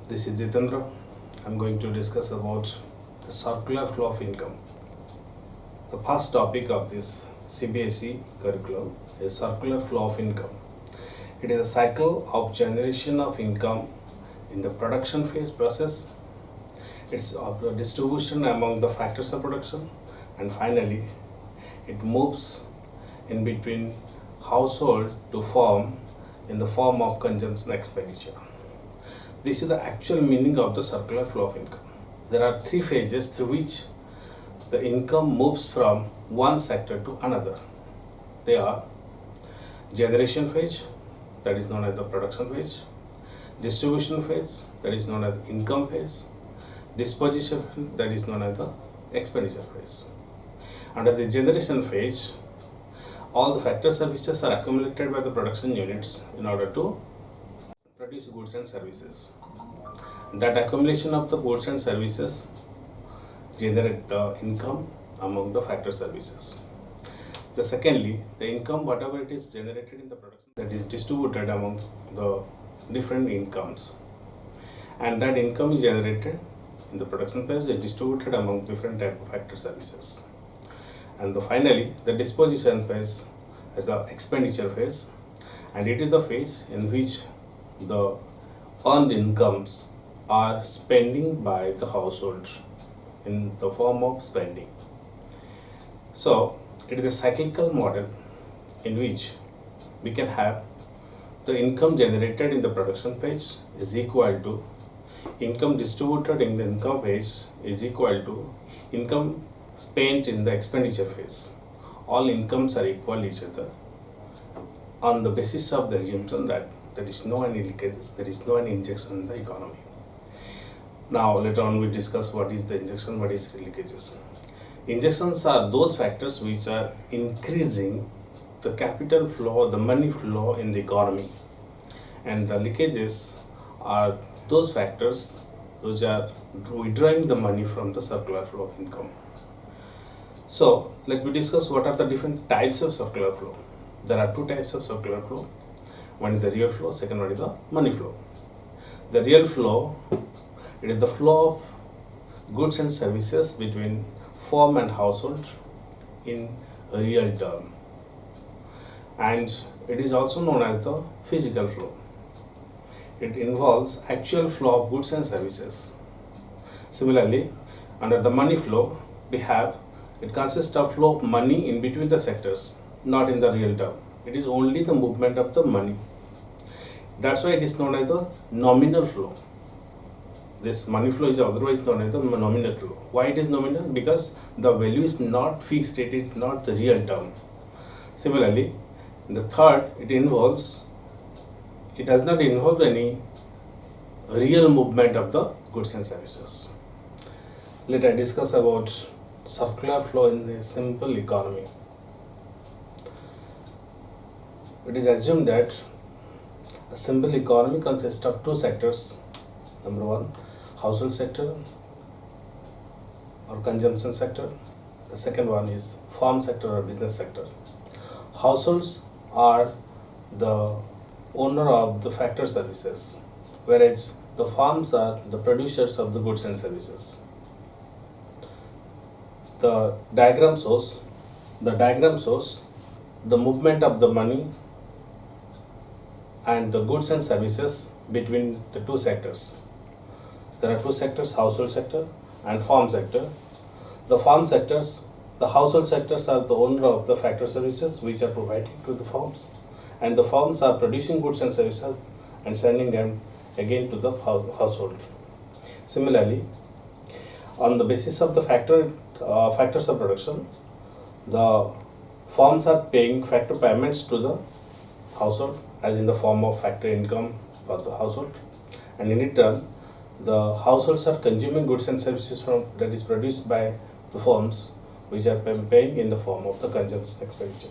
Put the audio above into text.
This is Jitendra. I'm going to discuss about the circular flow of income. The first topic of this CBSE curriculum is circular flow of income. It is a cycle of generation of income in the production phase process. It's of the distribution among the factors of production, and finally it moves in between household to firm in the form of consumption expenditure. This is the actual meaning of the circular flow of income. There are three phases through which the income moves from one sector to another. They are generation phase, that is known as the production phase; distribution phase, that is known as income phase; disposition, that is known as the expenditure phase. Under the generation phase, all the factor services are accumulated by the production units in order to produce goods and services. That accumulation of the goods and services generate the income among the factor services. Secondly, the income, whatever it is generated in the production, that is distributed among the different incomes, and that income is generated in the production phase is distributed among different type of factor services. And finally, the disposition phase is the expenditure phase, and it is the phase in which the earned incomes are spending by the household in the form of spending. So it is a cyclical model in which we can have the income generated in the production phase is equal to income distributed in the income phase is equal to income spent in the expenditure phase. All incomes are equal each other on the basis of the assumption that there is no any leakages, there is no any injection in the economy. Now later on we discuss what is the injection, what is leakages. Injections are those factors which are increasing the capital flow, the money flow in the economy, and the leakages are those factors which are withdrawing the money from the circular flow of income. So let me discuss what are the different types of circular flow. There are two types of circular flow. One is the real flow, second one is the money flow. The real flow, it is the flow of goods and services between firm and household in real term, and it is also known as the physical flow. It involves actual flow of goods and services. Similarly, under the money flow, we have it consists of flow of money in between the sectors, not in the real term. It is only the movement of the money. That's why it is known as the nominal flow. This money flow is otherwise known as the nominal flow. Why it is nominal? Because the value is not fixed, it is not the real term. Similarly, the third, it does not involve any real movement of the goods and services. Let us discuss about circular flow in the simple economy. It is assumed that a simple economy consists of two sectors. Number one, household sector or consumption sector. The second one is farm sector or business sector. Households are the owner of the factor services, whereas the farms are the producers of the goods and services. The diagram shows the movement of the money and the goods and services between the two sectors. There are two sectors, household sector and farm sector. The household sectors are the owner of the factor services which are provided to the farms, and the farms are producing goods and services and sending them again to the household. Similarly, on the basis of the factors of production, the farms are paying factor payments to the household as in the form of factor income for the household, and in return the households are consuming goods and services that is produced by the firms which are paying in the form of the consumption expenditure.